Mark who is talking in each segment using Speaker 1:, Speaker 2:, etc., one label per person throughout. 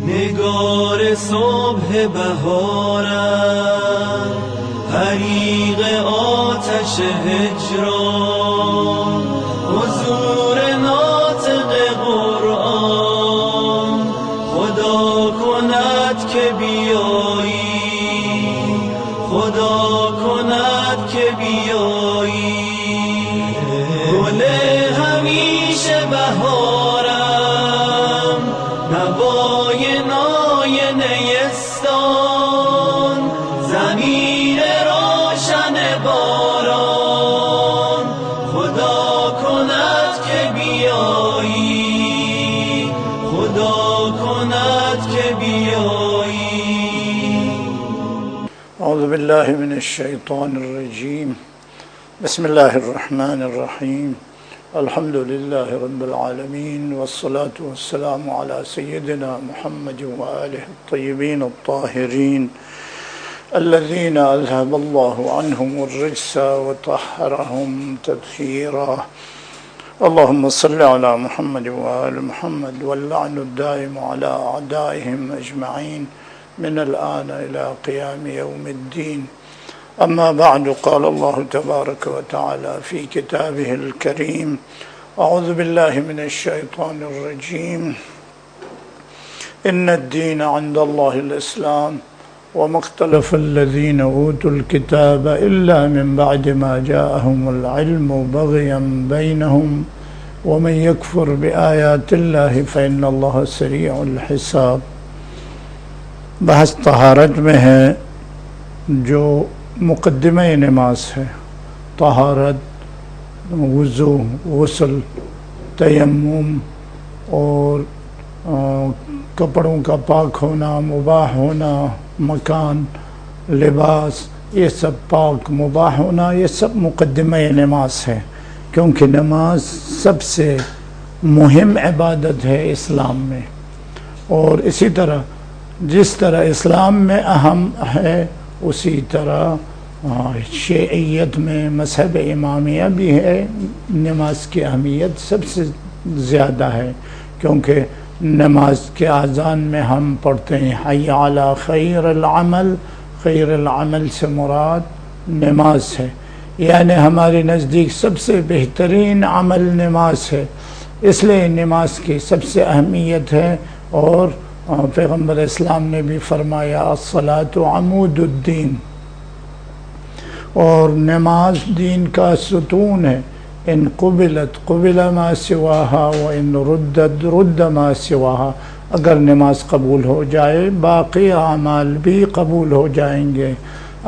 Speaker 1: نگار صبح بهارم، حریق آتش هجران، حضور ناطق قرآن، خدا کند که بیایی، خدا کند که بیایی. گل همیشه بهارم، نوای نای نیستان، زمین روشن باران، خدا کند که بیایی، خدا کند که بیایی.
Speaker 2: اعوذ باللہ من الشیطان الرجیم. بسم اللہ الرحمن الرحیم. الحمد للہ رب العالمین والصلاة والسلام علی سیدنا محمد وآلہ الطیبین الطاہرین الذین اذهب اللہ عنہم الرجس وطہرہم تطہیرا. اللہم صل علی محمد وآل محمد واللعن الدائم علی اعدائهم اجمعین من الآن إلى قيام يوم الدين. أما بعد، قال الله تبارك وتعالى في كتابه الكريم: أعوذ بالله من الشيطان الرجيم. إن الدين عند الله الإسلام وما اختلف الذين أوتوا الكتاب إلا من بعد ما جاءهم العلم بغيا بينهم ومن يكفر بآيات الله فإن الله سريع الحساب. بحث طہارت میں ہے جو مقدمہ نماز ہے. طہارت، وضو، غسل، تیمم اور کپڑوں کا پاک ہونا، مباح ہونا، مکان، لباس، یہ سب پاک مباح ہونا، یہ سب مقدمہ نماز ہے، کیونکہ نماز سب سے مہم عبادت ہے اسلام میں. اور اسی طرح جس طرح اسلام میں اہم ہے اسی طرح شیعیت میں مذہب امامیہ بھی ہے. نماز کی اہمیت سب سے زیادہ ہے، کیونکہ نماز کے اذان میں ہم پڑھتے ہیں حی علی خیر العمل. خیر العمل سے مراد نماز ہے، یعنی ہمارے نزدیک سب سے بہترین عمل نماز ہے. اس لیے نماز کی سب سے اہمیت ہے. اور پیغمبر اسلام نے بھی فرمایا الصلاۃ عمود الدین، اور نماز دین کا ستون ہے. ان قبلت قبل ما سواہا وان ردت رد ما سواہا. اگر نماز قبول ہو جائے باقی اعمال بھی قبول ہو جائیں گے،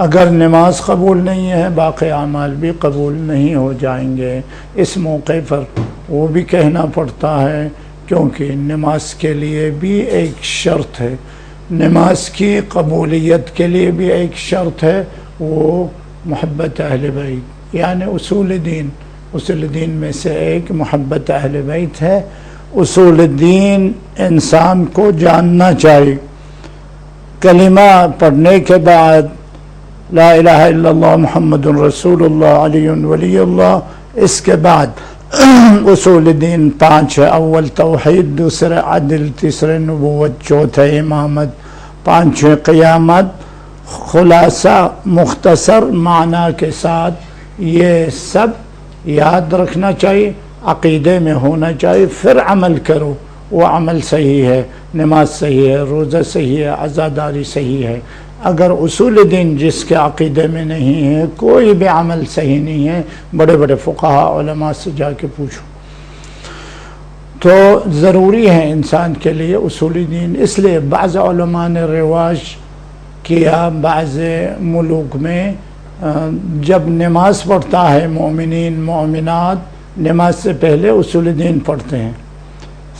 Speaker 2: اگر نماز قبول نہیں ہے باقی اعمال بھی قبول نہیں ہو جائیں گے. اس موقع پر وہ بھی کہنا پڑتا ہے کیونکہ نماز کے لیے بھی ایک شرط ہے، نماز کی قبولیت کے لیے بھی ایک شرط ہے، وہ محبت اہل بیت، یعنی اصول دین. اصول دین میں سے ایک محبت اہل بیت ہے. اصول دین انسان کو جاننا چاہیے. کلمہ پڑھنے کے بعد لا الہ الا اللہ محمد رسول اللہ علی ولی اللہ، اس کے بعد اصول دین 5 ہے. اول توحید، دوسرے عدل، تیسرے نبوت، چوتھے امامت، 5 قیامت. خلاصہ مختصر معنی کے ساتھ یہ سب یاد رکھنا چاہیے، عقیدے میں ہونا چاہیے، پھر عمل کرو. وہ عمل صحیح ہے، نماز صحیح ہے، روزہ صحیح ہے، عزاداری صحیح ہے. اگر اصول دین جس کے عقیدے میں نہیں ہے کوئی بھی عمل صحیح نہیں ہے. بڑے بڑے فقہاء علماء سے جا کے پوچھو. تو ضروری ہے انسان کے لیے اصول دین. اس لیے بعض علماء نے رواج کیا بعض ملوک میں جب نماز پڑھتا ہے مومنین مومنات نماز سے پہلے اصول دین پڑھتے ہیں.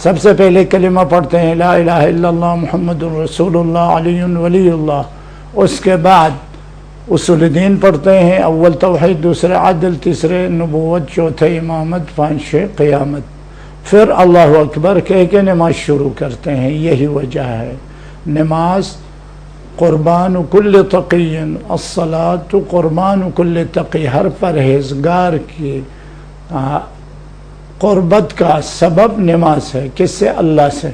Speaker 2: سب سے پہلے کلمہ پڑھتے ہیں لا الہ الا اللہ محمد رسول اللہ علی ولی اللہ. اس کے بعد اصول دین پڑھتے ہیں، اول توحید، دوسرے عدل، تیسرے نبوت، چوتھے امامت، 5 قیامت. پھر اللہ اکبر کہہ کے نماز شروع کرتے ہیں. یہی وجہ ہے نماز قربان کل تقی، الصلاۃ قربان کل تقی، ہر پرہیزگار کی قربت کا سبب نماز ہے. کس سے؟ اللہ سے.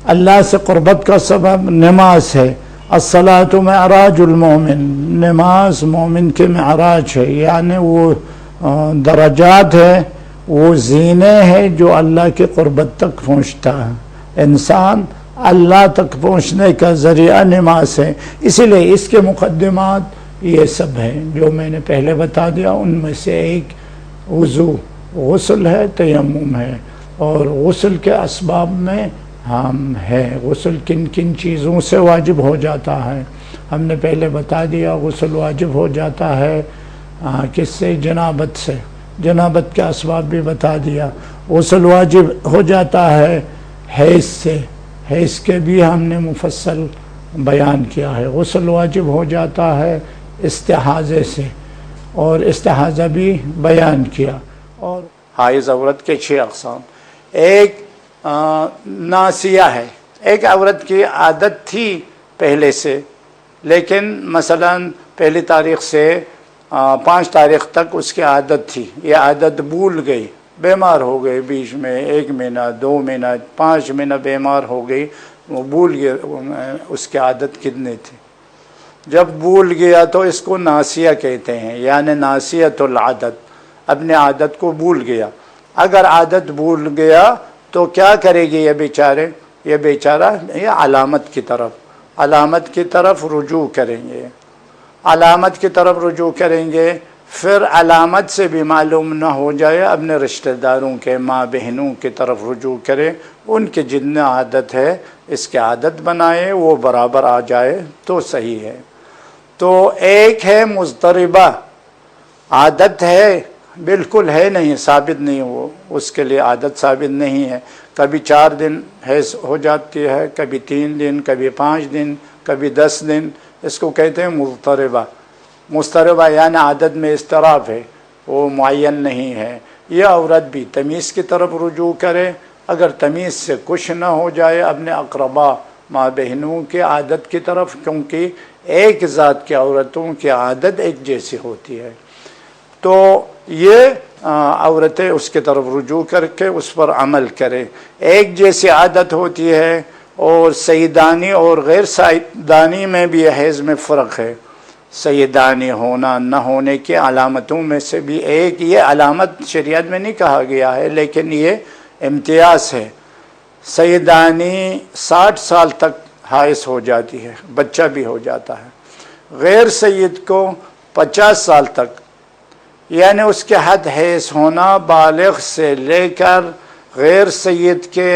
Speaker 2: اللہ سے قربت کا سبب نماز ہے۔ الصلاۃ معراج المومن، نماز مومن کے معراج ہے، یعنی وہ درجات ہے، وہ زینے ہے جو اللہ کی قربت تک پہنچتا ہے۔ انسان اللہ تک پہنچنے کا ذریعہ نماز ہے، اسی لیے اس کے مقدمات یہ سب ہیں جو میں نے پہلے بتا دیا۔ ان میں سے ایک وضو، غسل ہے، تیمم ہے، اور غسل کے اسباب میں ہم ہے غسل کن کن چیزوں سے واجب ہو جاتا ہے۔ ہم نے پہلے بتا دیا غسل واجب ہو جاتا ہے کس سے؟ جنابت سے، جنابت کے اسباب بھی بتا دیا۔ غسل واجب ہو جاتا ہے حیض سے، حیض کے بھی ہم نے مفصل بیان کیا ہے۔ غسل واجب ہو جاتا ہے استحاضے سے، اور استحاضہ بھی بیان کیا۔ اور حائض عورت کے 6 اقسام، ایک ناسیہ ہے، ایک عورت کی عادت تھی پہلے سے، لیکن مثلا پہلی تاریخ سے 5 تاریخ تک اس کی عادت تھی، یہ عادت بھول گئی، بیمار ہو گئی، بیچ میں 1 مہینہ 2 مہینہ 5 مہینہ بیمار ہو گئی، وہ بھول گیا اس کی عادت کتنی تھی۔ جب بھول گیا تو اس کو ناسیہ کہتے ہیں، یعنی ناسیۃ العادت، اپنے عادت کو بھول گیا۔ اگر عادت بھول گیا تو کیا کرے گی یہ بیچارہ یہ علامت کی طرف رجوع کریں گے، علامت کی طرف رجوع کریں گے۔ پھر علامت سے بھی معلوم نہ ہو جائے، اپنے رشتہ داروں کے، ماں بہنوں کی طرف رجوع کرے، ان کی جتنا عادت ہے اس کی عادت بنائے، وہ برابر آ جائے تو صحیح ہے۔ تو ایک ہے مضطربہ، عادت ہے بالکل ہے نہیں، ثابت نہیں، وہ اس کے لیے عادت ثابت نہیں ہے، کبھی 4 دن حیض ہو جاتی ہے، کبھی 3 دن، کبھی 5 دن، کبھی 10 دن، اس کو کہتے ہیں مضطربہ۔ مضطربہ یعنی عادت میں اضطراب ہے، وہ معین نہیں ہے۔ یہ عورت بھی تمیز کی طرف رجوع کرے، اگر تمیز سے کچھ نہ ہو جائے اپنے اقربا ماں بہنوں کی عادت کی طرف، کیونکہ ایک ذات کی عورتوں کی عادت ایک جیسی ہوتی ہے، تو یہ عورتیں اس کی طرف رجوع کر کے اس پر عمل کرے۔ ایک جیسی عادت ہوتی ہے، اور سیدانی اور غیر سیدانی میں بھی حیض میں فرق ہے۔ سیدانی ہونا نہ ہونے کی علامتوں میں سے بھی ایک یہ علامت شریعت میں نہیں کہا گیا ہے، لیکن یہ امتیاز ہے۔ سیدانی 60 سال تک حائض ہو جاتی ہے، بچہ بھی ہو جاتا ہے۔ غیر سید کو 50 سال تک، یعنی اس کے حد حیض ہونا بالغ سے لے کر غیر سید کے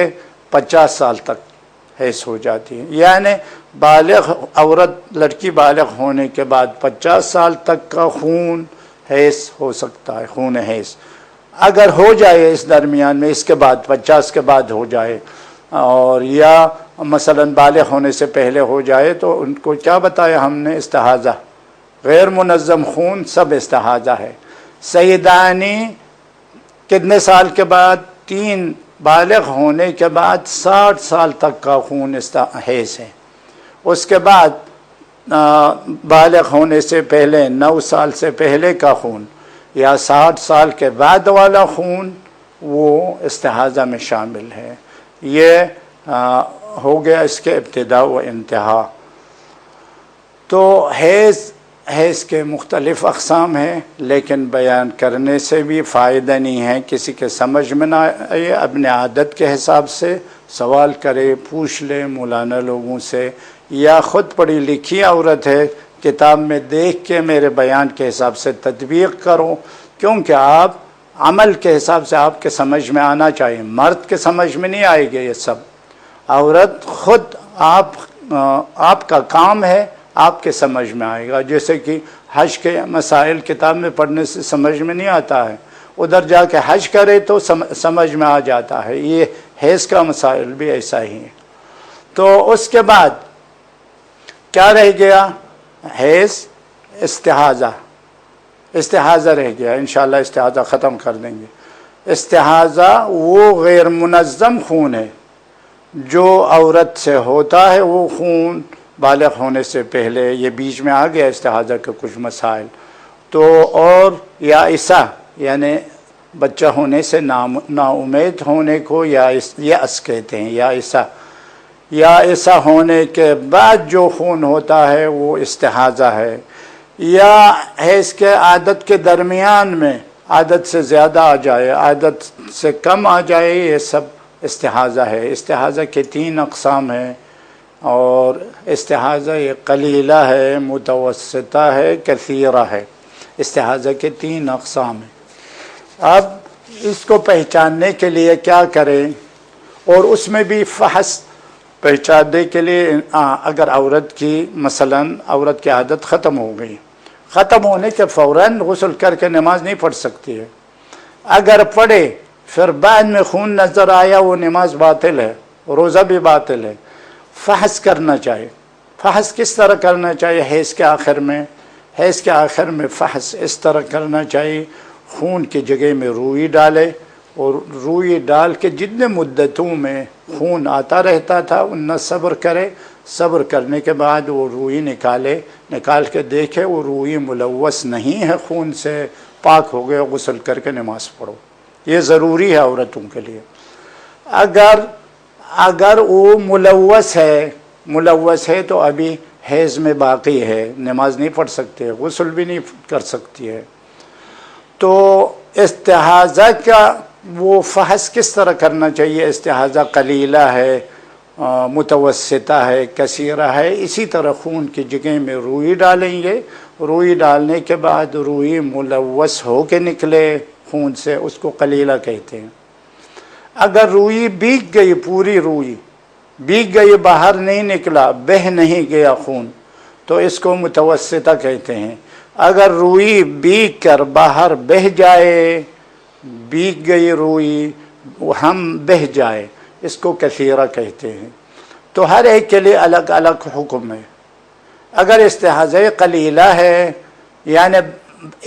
Speaker 2: 50 سال تک حیض ہو جاتی ہے، یعنی بالغ عورت، لڑکی بالغ ہونے کے بعد 50 سال تک کا خون حیض ہو سکتا ہے، خون حیض اگر ہو جائے اس درمیان میں، اس کے بعد 50 کے بعد ہو جائے، اور یا مثلا بالغ ہونے سے پہلے ہو جائے، تو ان کو کیا بتایا ہم نے؟ استحاضہ، غیر منظم خون سب استحاضہ ہے۔ سیدانی کتنے سال کے بعد؟ 3 بالغ ہونے کے بعد 60 سال تک کا خون حیض ہے۔ اس کے بعد بالغ ہونے سے پہلے 9 سال سے پہلے کا خون، یا 60 سال کے بعد والا خون، وہ استحاضہ میں شامل ہے۔ یہ ہو گیا اس کے ابتدا و انتہا۔ تو حیض کے مختلف اقسام ہیں، لیکن بیان کرنے سے بھی فائدہ نہیں ہے، کسی کے سمجھ میں نہ آئے، اپنے عادت کے حساب سے سوال کرے، پوچھ لے مولانا لوگوں سے، یا خود پڑھی لکھی عورت ہے کتاب میں دیکھ کے میرے بیان کے حساب سے تطبیق کرو، کیونکہ آپ عمل کے حساب سے آپ کے سمجھ میں آنا چاہیے، مرد کے سمجھ میں نہیں آئے گا یہ سب، عورت خود آپ کا کام ہے، آپ کے سمجھ میں آئے گا۔ جیسے کہ حج کے مسائل کتاب میں پڑھنے سے سمجھ میں نہیں آتا ہے، ادھر جا کے حج کرے تو سمجھ میں آ جاتا ہے، یہ حیض کا مسائل بھی ایسا ہی ہے۔ تو اس کے بعد کیا رہ گیا؟ حیض، استحاضہ رہ گیا، انشاءاللہ استحاضہ ختم کر دیں گے۔ استحاضہ وہ غیر منظم خون ہے جو عورت سے ہوتا ہے، وہ خون بالغ ہونے سے پہلے، یہ بیچ میں آ گیا استحاضہ کے کچھ مسائل۔ تو اور یائسہ، یعنی بچہ ہونے سے نا امید ہونے کو یائس کہتے ہیں، یائسہ یا ایسا ہونے کے بعد جو خون ہوتا ہے وہ استحاضہ ہے، یا حیض کے عادت کے درمیان میں عادت سے زیادہ آ جائے، عادت سے کم آ جائے، یہ سب استحاضہ ہے۔ استحاضہ کے 3 اقسام ہیں، اور استحاضہ یہ قلیلہ ہے، متوسطہ ہے، کثیرہ ہے۔ استحاضہ کے 3 اقسام ہیں۔ اب اس کو پہچاننے کے لیے کیا کریں، اور اس میں بھی فحص پہچاننے کے لیے اگر عورت کی مثلاً عورت کی عادت ختم ہو گئی، ختم ہونے کے فوراً غسل کر کے نماز نہیں پڑھ سکتی ہے، اگر پڑھے پھر بعد میں خون نظر آیا وہ نماز باطل ہے، روزہ بھی باطل ہے۔ فحص کرنا چاہیے۔ فحص کس طرح کرنا چاہیے؟ حیض کے آخر میں، حیض کے آخر میں فحص اس طرح کرنا چاہیے، خون کی جگہ میں روئی ڈالے، اور روئی ڈال کے جتنے مدتوں میں خون آتا رہتا تھا ان صبر کرے، صبر کرنے کے بعد وہ روئی نکالے، نکال کے دیکھے وہ روئی ملوث نہیں ہے خون سے، پاک ہو گئے، غسل کر کے نماز پڑھو۔ یہ ضروری ہے عورتوں کے لیے۔ اگر وہ ملوث ہے تو ابھی حیض میں باقی ہے، نماز نہیں پڑھ سکتے، غسل بھی نہیں کر سکتی ہے۔ تو استحاضہ کا وہ فحص کس طرح کرنا چاہیے؟ استحاضہ قلیلہ ہے، متوسطہ ہے، کثیرہ ہے، اسی طرح خون کی جگہ میں روئی ڈالیں گے، روئی ڈالنے کے بعد روئی ملوث ہو کے نکلے خون سے، اس کو قلیلہ کہتے ہیں۔ اگر روئی بیگ گئی، پوری روئی بیگ گئی، باہر نہیں نکلا، بہہ نہیں گیا خون، تو اس کو متوسطہ کہتے ہیں۔ اگر روئی بیگ کر باہر بہہ جائے، بیگ گئی روئی ہم بہہ جائے، اس کو کثیرہ کہتے ہیں۔ تو ہر ایک کے لیے الگ الگ حکم ہے۔ اگر استحاضہ قلیلہ ہے، یعنی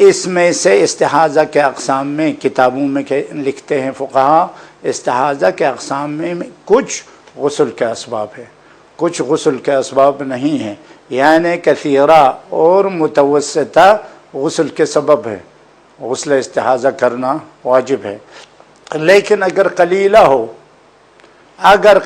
Speaker 2: اس میں سے استحاضہ کے اقسام میں کتابوں میں لکھتے ہیں فقہا، استحاضہ کے اقسام میں کچھ غسل کے اسباب ہے، کچھ غسل کے اسباب نہیں ہیں، یعنی کثیرہ اور متوسطہ غسل کے سبب ہے، غسل استحاضہ کرنا واجب ہے۔ لیکن اگر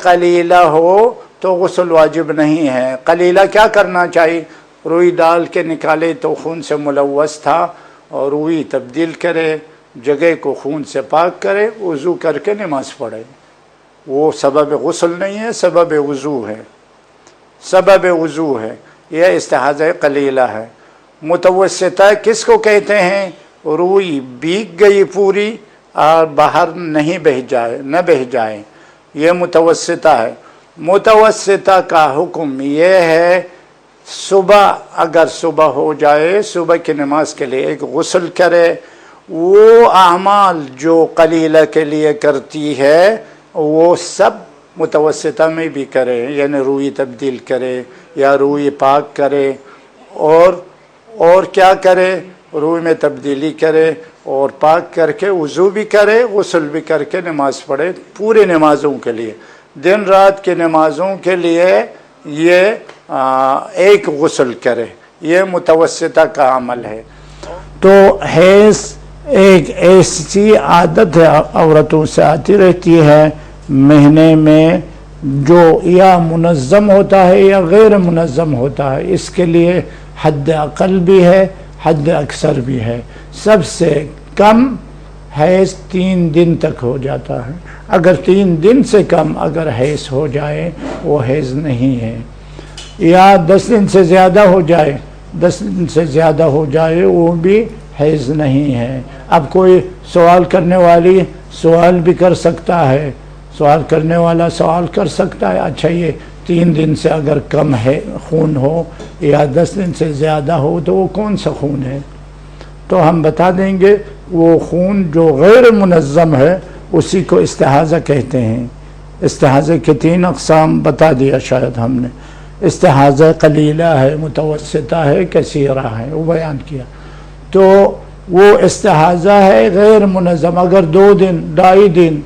Speaker 2: قلیلہ ہو تو غسل واجب نہیں ہے۔ قلیلہ کیا کرنا چاہیے؟ روئی ڈال کے نکالے تو خون سے ملوث تھا، اور روئی تبدیل کرے، جگہ کو خون سے پاک کرے، وضو کر کے نماز پڑھے۔ وہ سبب غسل نہیں ہے، سبب وضو ہے، سبب وضو ہے۔ یہ استحاضہ قلیلہ ہے۔ متوسطہ کس کو کہتے ہیں؟ روئی بیگ گئی پوری اور باہر نہیں بہہ جائے، یہ متوسطہ ہے۔ متوسطہ کا حکم یہ ہے، اگر صبح ہو جائے، صبح کی نماز کے لیے ایک غسل کرے، وہ اعمال جو قلیلہ کے لیے کرتی ہے وہ سب متوسطہ میں بھی کرے، یعنی روئی تبدیل کرے یا روئی پاک کرے، اور کیا کرے؟ روئی میں تبدیلی کرے اور پاک کر کے وضو بھی کرے، غسل بھی کر کے نماز پڑھے، پورے نمازوں کے لیے، دن رات کی نمازوں کے لیے یہ ایک غسل کرے، یہ متوسطہ کا عمل ہے۔ تو حیض ایک ایسی عادت ہے عورتوں سے آتی رہتی ہے مہینے میں، جو یا منظم ہوتا ہے یا غیر منظم ہوتا ہے، اس کے لیے حد اقل بھی ہے، حد اکثر بھی ہے۔ سب سے کم حیض 3 دن تک ہو جاتا ہے، اگر 3 دن سے کم اگر حیض ہو جائے وہ حیض نہیں ہے، یا 10 دن سے زیادہ ہو جائے، 10 دن سے زیادہ ہو جائے وہ بھی حیض نہیں ہے۔ اب کوئی سوال کرنے والی سوال بھی کر سکتا ہے، سوال کرنے والا سوال کر سکتا ہے، اچھا یہ 3 دن سے اگر کم ہے خون ہو یا 10 دن سے زیادہ ہو تو وہ کون سا خون ہے؟ تو ہم بتا دیں گے، وہ خون جو غیر منظم ہے اسی کو استحاضہ کہتے ہیں۔ استحاضہ کے 3 اقسام بتا دیا شاید ہم نے، استحاضہ قلیلہ ہے، متوسطہ ہے، کثیرہ ہے، وہ بیان کیا۔ تو وہ استحاضہ ہے غیر منظم، اگر 2 دن 2.5 دن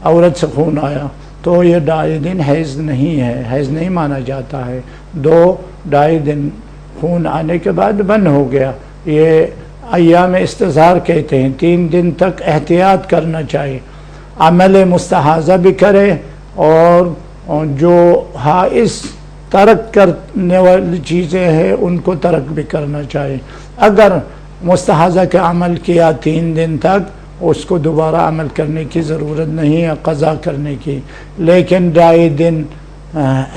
Speaker 2: عورت سے خون آیا تو یہ 2.5 دن حیض نہیں ہے، حیض نہیں مانا جاتا ہے۔ 2.5 دن خون آنے کے بعد بند ہو گیا، یہ ایام استظہار کہتے ہیں۔ 3 دن تک احتیاط کرنا چاہیے، عمل مستحاضہ بھی کرے اور جو حائض ترک کرنے والی چیزیں ہیں ان کو ترک بھی کرنا چاہیے. اگر مستحاضہ کے عمل کیا 3 دن تک اس کو دوبارہ عمل کرنے کی ضرورت نہیں ہے قضا کرنے کی، لیکن 2.5 دن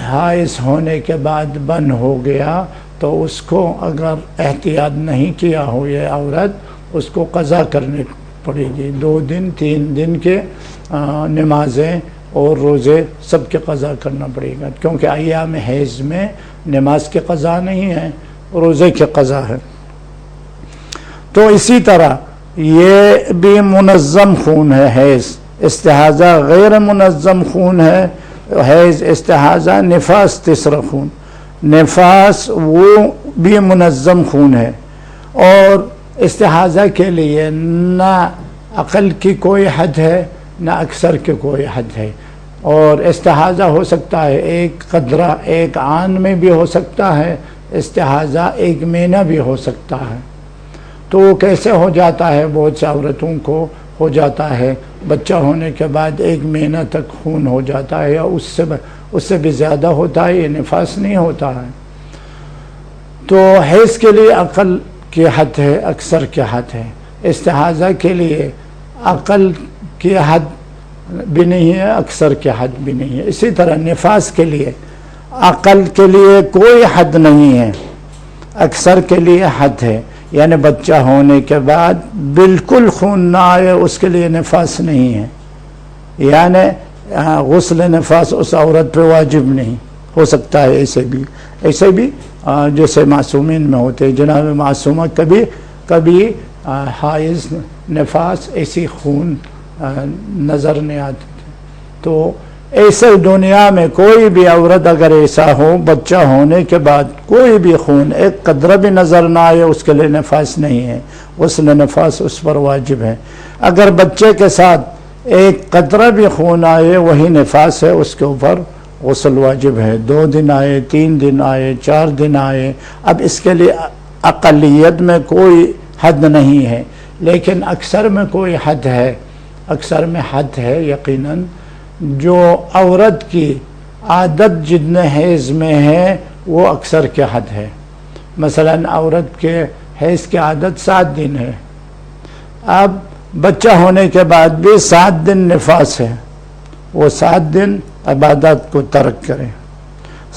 Speaker 2: حائض ہونے کے بعد بند ہو گیا تو اس کو اگر احتیاط نہیں کیا ہو یہ عورت اس کو قضا کرنی پڑے گی. 2 دن 3 دن کے نمازیں اور روزے سب کے قضا کرنا پڑے گا، کیونکہ ایام حیض میں نماز کے قضا نہیں ہے، روزے کے قضا ہے. تو اسی طرح یہ بھی منظم خون ہے حیض، استحاضہ غیر منظم خون ہے. حیض، استحاضہ، نفاس تیسرا خون. نفاس وہ بھی منظم خون ہے، اور استحاضہ کے لیے نہ عقل کی کوئی حد ہے نہ اکثر کی کوئی حد ہے، اور استحاضہ ہو سکتا ہے 1 قطرہ 1 آن میں بھی ہو سکتا ہے، استحاضہ 1 مہینہ بھی ہو سکتا ہے. تو کیسے ہو جاتا ہے؟ بہت سے عورتوں کو ہو جاتا ہے بچہ ہونے کے بعد 1 مہینہ تک خون ہو جاتا ہے، یا اس سے بھی زیادہ ہوتا ہے، یہ نفاس نہیں ہوتا ہے. تو حیض کے لیے عقل کی حد ہے، اکثر کی حد ہے. استحاضہ کے لیے عقل کی حد بھی نہیں ہے، اکثر کی حد بھی نہیں ہے. اسی طرح نفاس کے لیے عقل کے لیے کوئی حد نہیں ہے، اکثر کے لیے حد ہے. یعنی بچہ ہونے کے بعد بالکل خون نہ آئے اس کے لیے نفاس نہیں ہے، یعنی غسل نفاس اس عورت پہ واجب نہیں. ہو سکتا ہے ایسے بھی جیسے معصومین میں ہوتے. جناب معصومہ کبھی حائض نفاس ایسی خون نظر نہیں آتے تھے. تو ایسے دنیا میں کوئی بھی عورت اگر ایسا ہو بچہ ہونے کے بعد کوئی بھی خون 1 قطرہ بھی نظر نہ آئے اس کے لیے نفاس نہیں ہے، غسل نفاس اس پر واجب ہے. اگر بچے کے ساتھ 1 قطرہ بھی خون آئے وہی نفاس ہے، اس کے اوپر غسل واجب ہے. 2 دن آئے، 3 دن آئے، 4 دن آئے. اب اس کے لیے اقلیت میں کوئی حد نہیں ہے، لیکن اکثر میں کوئی حد ہے. اکثر میں حد ہے یقیناً. جو عورت کی عادت جتنے حیض میں ہے وہ اکثر کی حد ہے. مثلا عورت کے حیض کی عادت 7 دن ہے، اب بچہ ہونے کے بعد بھی 7 دن نفاس ہے، وہ 7 دن عبادت کو ترک کرے.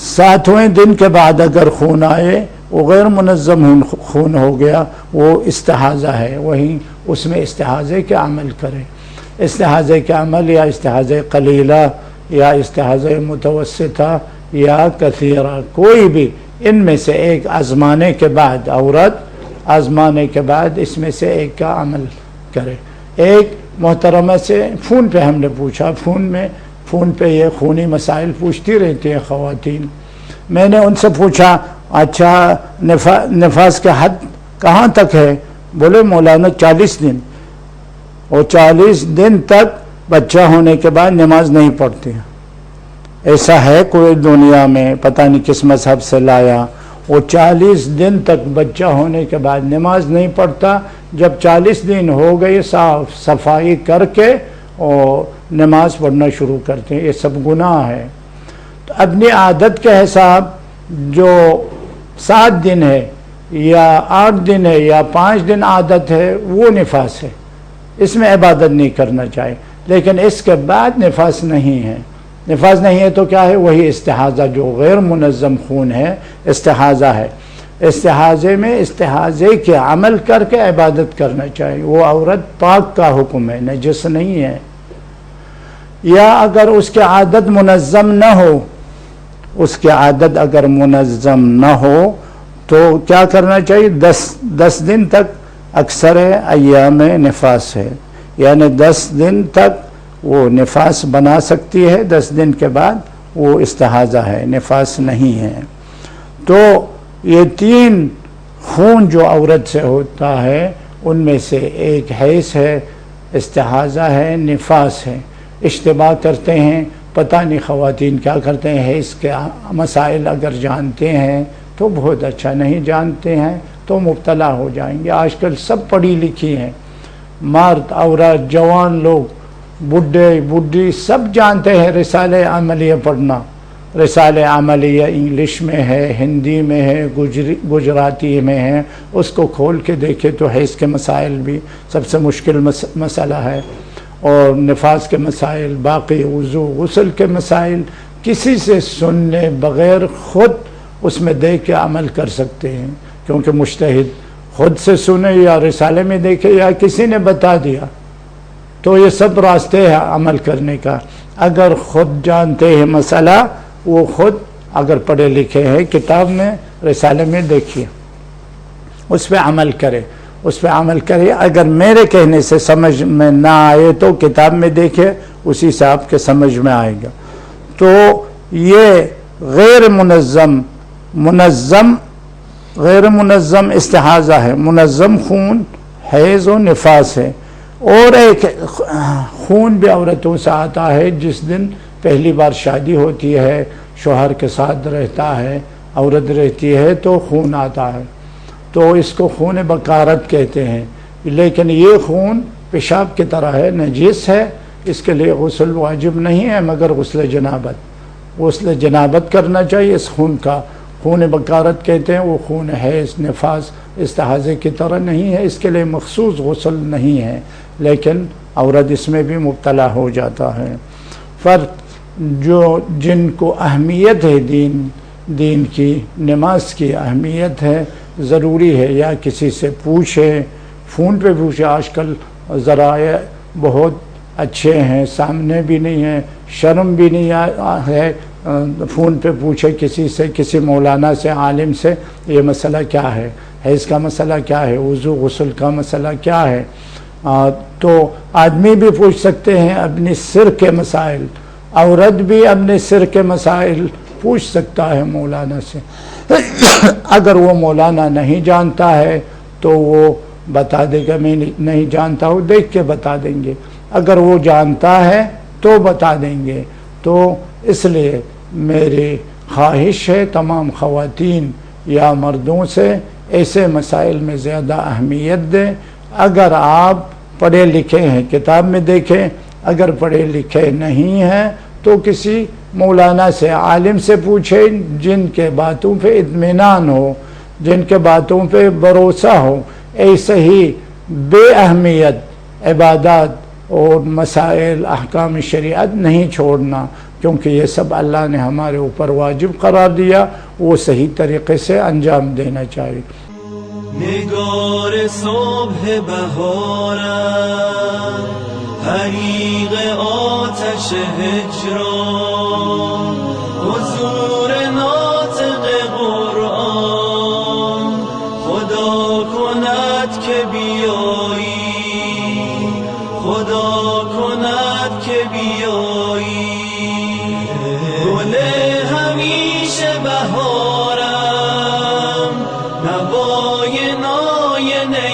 Speaker 2: 7ویں دن کے بعد اگر خون آئے وہ غیر منظم خون ہو گیا، وہ استحاضہ ہے، وہیں اس میں استحاضے کے عمل کرے. استحاضے کے عمل یا استحاضے قلیلہ یا استحاضے متوسطہ یا کثیرہ، کوئی بھی ان میں سے ایک آزمانے کے بعد عورت آزمانے کے بعد اس میں سے ایک کا عمل کرے. ایک محترمہ سے فون پہ ہم نے پوچھا، فون پہ یہ خونی مسائل پوچھتی رہتی ہیں خواتین. میں نے ان سے پوچھا اچھا نفاس کا حد کہاں تک ہے؟ بولے مولانا 40 دن. اور 40 دن تک بچہ ہونے کے بعد نماز نہیں پڑھتی. ایسا ہے کوئی دنیا میں پتہ نہیں کس مذہب سے لایا، وہ 40 دن تک بچہ ہونے کے بعد نماز نہیں پڑھتا. جب 40 دن ہو گئے صاف صفائی کر کے اور نماز پڑھنا شروع کرتے ہیں. یہ سب گناہ ہے. تو اپنی عادت کے حساب جو 7 دن ہے یا 8 دن ہے یا 5 دن عادت ہے وہ نفاس ہے، اس میں عبادت نہیں کرنا چاہیے. لیکن اس کے بعد نفاس نہیں ہے. نفاس نہیں ہے تو کیا ہے؟ وہی استحاضہ جو غیر منظم خون ہے استحاضہ ہے. استحاضے میں استحاضے کے عمل کر کے عبادت کرنا چاہیے. وہ عورت پاک کا حکم ہے، نجس نہیں ہے. یا اگر اس کی عادت منظم نہ ہو، اس کی عادت اگر منظم نہ ہو تو کیا کرنا چاہیے؟ 10 دن تک اکثر ایام نفاس ہے، یعنی 10 دن تک وہ نفاس بنا سکتی ہے. 10 دن کے بعد وہ استحاضہ ہے، نفاس نہیں ہے. تو یہ 3 خون جو عورت سے ہوتا ہے ان میں سے ایک حیض ہے، استحاضہ ہے، نفاس ہے. اشتباہ کرتے ہیں، پتہ نہیں خواتین کیا کرتے ہیں. حیض کے مسائل اگر جانتے ہیں تو بہت اچھا، نہیں جانتے ہیں تو مبتلا ہو جائیں گے. آج کل سب پڑھی لکھی ہیں، مرد عورت جوان لوگ بڈھے بڈھی سب جانتے ہیں رسالہ عملیہ پڑھنا. رسالہ عملیہ انگلش میں ہے، ہندی میں ہے، گجراتی میں ہے. اس کو کھول کے دیکھے تو حیض کے مسائل بھی سب سے مشکل مسئلہ ہے، اور نفاس کے مسائل، باقی وضو غسل کے مسائل کسی سے سننے بغیر خود اس میں دیکھ کے عمل کر سکتے ہیں. کیونکہ مجتہد خود سے سنے یا رسالے میں دیکھے یا کسی نے بتا دیا، تو یہ سب راستے ہیں عمل کرنے کا. اگر خود جانتے ہیں مسئلہ، وہ خود اگر پڑھے لکھے ہیں کتاب میں رسالے میں دیکھیے، اس پہ عمل کرے، اس پہ عمل کرے. اگر میرے کہنے سے سمجھ میں نہ آئے تو کتاب میں دیکھے، اسی سے آپ کے سمجھ میں آئے گا. تو یہ غیر منظم استحاضہ ہے. منظم خون حیض و نفاس ہے. اور ایک خون بھی عورتوں سے آتا ہے جس دن پہلی بار شادی ہوتی ہے، شوہر کے ساتھ رہتا ہے، عورت رہتی ہے تو خون آتا ہے، تو اس کو خون بکارت کہتے ہیں. لیکن یہ خون پیشاب کی طرح ہے، نجس ہے. اس کے لیے غسل واجب نہیں ہے مگر غسل جنابت کرنا چاہیے. اس خون کا خون بکارت کہتے ہیں. وہ خون حیض نفاس استحاضے کی طرح نہیں ہے، اس کے لیے مخصوص غسل نہیں ہے، لیکن عورت اس میں بھی مبتلا ہو جاتا ہے. فرق جن کو اہمیت ہے دین کی، نماز کی اہمیت ہے، ضروری ہے، یا کسی سے پوچھے، فون پہ پوچھے. آج کل ذرائع بہت اچھے ہیں، سامنے بھی نہیں ہے، شرم بھی نہیں ہے. فون پہ پوچھے کسی سے، کسی مولانا سے، عالم سے، یہ مسئلہ کیا ہے، حیض کا مسئلہ کیا ہے، وضو غسل کا مسئلہ کیا ہے. تو آدمی بھی پوچھ سکتے ہیں اپنی سر کے مسائل، عورت بھی اپنے سر کے مسائل پوچھ سکتا ہے مولانا سے. اگر وہ مولانا نہیں جانتا ہے تو وہ بتا دے گا، میں نہیں جانتا ہوں، دیکھ کے بتا دیں گے. اگر وہ جانتا ہے تو بتا دیں گے. تو اس لیے میری خواہش ہے تمام خواتین یا مردوں سے ایسے مسائل میں زیادہ اہمیت دیں. اگر آپ پڑھے لکھے ہیں کتاب میں دیکھیں، اگر پڑھے لکھے نہیں ہیں تو کسی مولانا سے، عالم سے پوچھیں جن کے باتوں پہ اطمینان ہو، جن کے باتوں پہ بھروسہ ہو. ایسے ہی بے اہمیت عبادات اور مسائل احکام شریعت نہیں چھوڑنا، کیونکہ یہ سب اللہ نے ہمارے اوپر واجب قرار دیا، وہ صحیح طریقے سے انجام دینا چاہیے.
Speaker 1: نگار صبح بهارم، حریق آتش هجران، حضور ناطق قرآن، خدا کند که بیایی، خدا کند که بیایی. گل همیشه بهارم، نوای ناینه